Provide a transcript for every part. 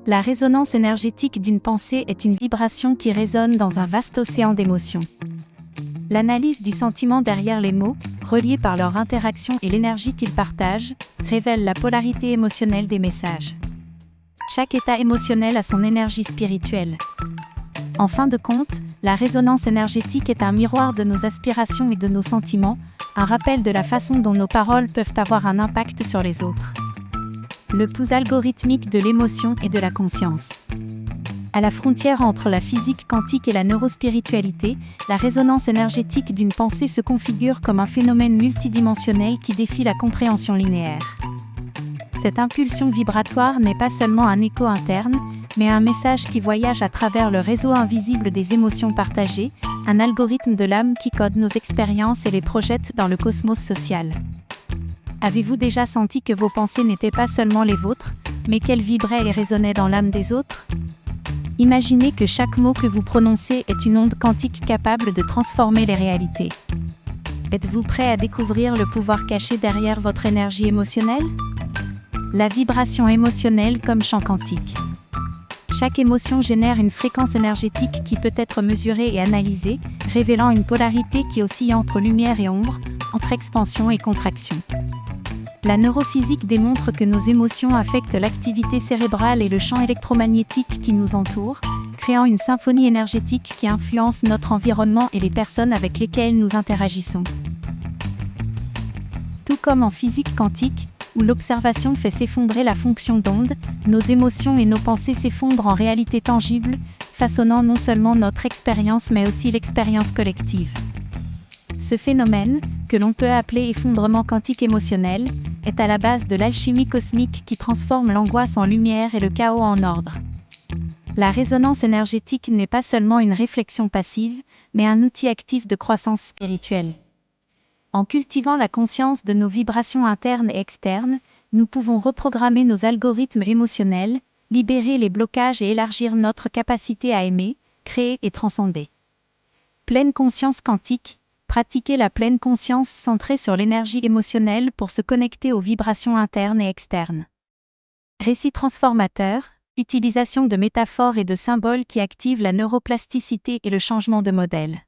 La résonance énergétique d'une pensée est une vibration qui résonne dans un vaste océan d'émotions. L'analyse du sentiment derrière les mots, reliés par leur interaction et l'énergie qu'ils partagent, révèle la polarité émotionnelle des messages. Chaque état émotionnel a son énergie spirituelle. En fin de compte, la résonance énergétique est un miroir de nos aspirations et de nos sentiments, un rappel de la façon dont nos paroles peuvent avoir un impact sur les autres. Le pouls algorithmique de l'émotion et de la conscience. À la frontière entre la physique quantique et la neurospiritualité, la résonance énergétique d'une pensée se configure comme un phénomène multidimensionnel qui défie la compréhension linéaire. Cette impulsion vibratoire n'est pas seulement un écho interne, mais un message qui voyage à travers le réseau invisible des émotions partagées, un algorithme de l'âme qui code nos expériences et les projette dans le cosmos social. Avez-vous déjà senti que vos pensées n'étaient pas seulement les vôtres, mais qu'elles vibraient et résonnaient dans l'âme des autres ? Imaginez que chaque mot que vous prononcez est une onde quantique capable de transformer les réalités. Êtes-vous prêt à découvrir le pouvoir caché derrière votre énergie émotionnelle ? La vibration émotionnelle comme champ quantique. Chaque émotion génère une fréquence énergétique qui peut être mesurée et analysée, révélant une polarité qui oscille entre lumière et ombre, entre expansion et contraction. La neurophysique démontre que nos émotions affectent l'activité cérébrale et le champ électromagnétique qui nous entoure, créant une symphonie énergétique qui influence notre environnement et les personnes avec lesquelles nous interagissons. Tout comme en physique quantique, où l'observation fait s'effondrer la fonction d'onde, nos émotions et nos pensées s'effondrent en réalité tangible, façonnant non seulement notre expérience mais aussi l'expérience collective. Ce phénomène, que l'on peut appeler effondrement quantique émotionnel, est à la base de l'alchimie cosmique qui transforme l'angoisse en lumière et le chaos en ordre. La résonance énergétique n'est pas seulement une réflexion passive, mais un outil actif de croissance spirituelle. En cultivant la conscience de nos vibrations internes et externes, nous pouvons reprogrammer nos algorithmes émotionnels, libérer les blocages et élargir notre capacité à aimer, créer et transcender. Pleine conscience quantique. Pratiquer la pleine conscience centrée sur l'énergie émotionnelle pour se connecter aux vibrations internes et externes. Récit transformateur, utilisation de métaphores et de symboles qui activent la neuroplasticité et le changement de modèle.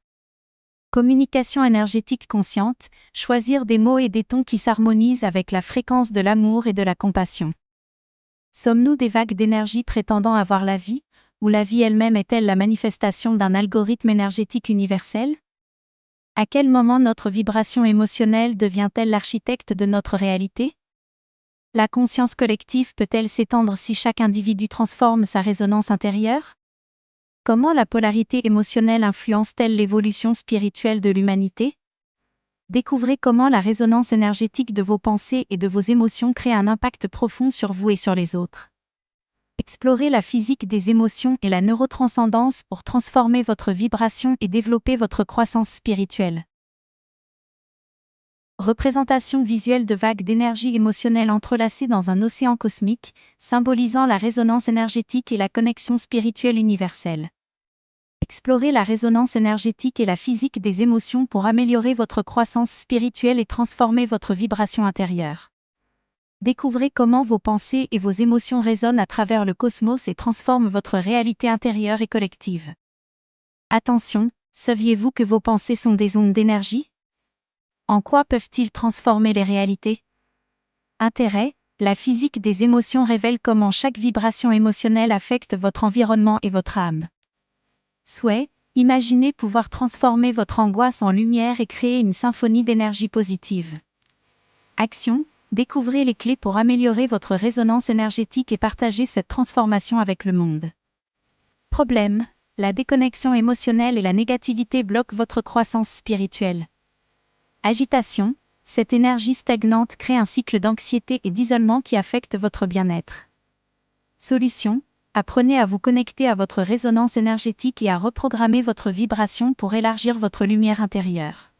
Communication énergétique consciente, choisir des mots et des tons qui s'harmonisent avec la fréquence de l'amour et de la compassion. Sommes-nous des vagues d'énergie prétendant avoir la vie, ou la vie elle-même est-elle la manifestation d'un algorithme énergétique universel ? À quel moment notre vibration émotionnelle devient-elle l'architecte de notre réalité ? La conscience collective peut-elle s'étendre si chaque individu transforme sa résonance intérieure ? Comment la polarité émotionnelle influence-t-elle l'évolution spirituelle de l'humanité ? Découvrez comment la résonance énergétique de vos pensées et de vos émotions crée un impact profond sur vous et sur les autres. Explorez la physique des émotions et la neurotranscendance pour transformer votre vibration et développer votre croissance spirituelle. Représentation visuelle de vagues d'énergie émotionnelle entrelacées dans un océan cosmique, symbolisant la résonance énergétique et la connexion spirituelle universelle. Explorez la résonance énergétique et la physique des émotions pour améliorer votre croissance spirituelle et transformer votre vibration intérieure. Découvrez comment vos pensées et vos émotions résonnent à travers le cosmos et transforment votre réalité intérieure et collective. Attention, saviez-vous que vos pensées sont des ondes d'énergie ? En quoi peuvent-ils transformer les réalités ? Intérêt, la physique des émotions révèle comment chaque vibration émotionnelle affecte votre environnement et votre âme. Souhait, imaginez pouvoir transformer votre angoisse en lumière et créer une symphonie d'énergie positive. Action, découvrez les clés pour améliorer votre résonance énergétique et partager cette transformation avec le monde. Problème, la déconnexion émotionnelle et la négativité bloquent votre croissance spirituelle. Agitation, cette énergie stagnante crée un cycle d'anxiété et d'isolement qui affecte votre bien-être. Solution, apprenez à vous connecter à votre résonance énergétique et à reprogrammer votre vibration pour élargir votre lumière intérieure.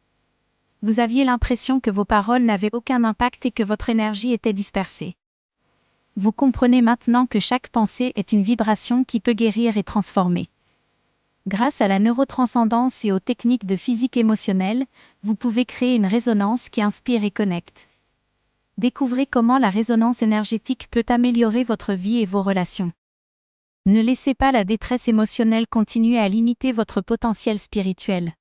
Vous aviez l'impression que vos paroles n'avaient aucun impact et que votre énergie était dispersée. Vous comprenez maintenant que chaque pensée est une vibration qui peut guérir et transformer. Grâce à la neurotranscendance et aux techniques de physique émotionnelle, vous pouvez créer une résonance qui inspire et connecte. Découvrez comment la résonance énergétique peut améliorer votre vie et vos relations. Ne laissez pas la détresse émotionnelle continuer à limiter votre potentiel spirituel.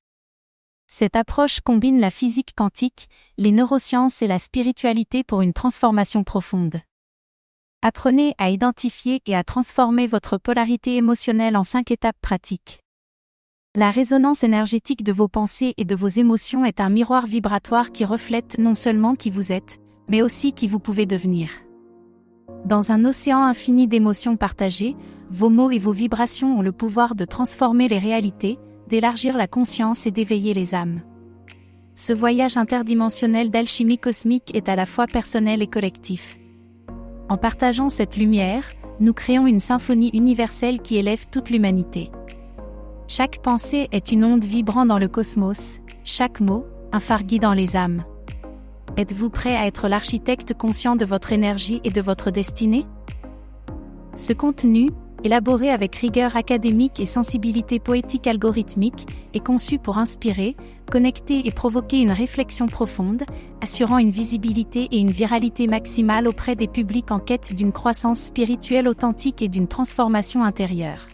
Cette approche combine la physique quantique, les neurosciences et la spiritualité pour une transformation profonde. Apprenez à identifier et à transformer votre polarité émotionnelle en 5 étapes pratiques. La résonance énergétique de vos pensées et de vos émotions est un miroir vibratoire qui reflète non seulement qui vous êtes, mais aussi qui vous pouvez devenir. Dans un océan infini d'émotions partagées, vos mots et vos vibrations ont le pouvoir de transformer les réalités, d'élargir la conscience et d'éveiller les âmes. Ce voyage interdimensionnel d'alchimie cosmique est à la fois personnel et collectif. En partageant cette lumière, nous créons une symphonie universelle qui élève toute l'humanité. Chaque pensée est une onde vibrant dans le cosmos, chaque mot, un phare guidant les âmes. Êtes-vous prêt à être l'architecte conscient de votre énergie et de votre destinée? Ce contenu, élaboré avec rigueur académique et sensibilité poétique algorithmique, est conçu pour inspirer, connecter et provoquer une réflexion profonde, assurant une visibilité et une viralité maximale auprès des publics en quête d'une croissance spirituelle authentique et d'une transformation intérieure.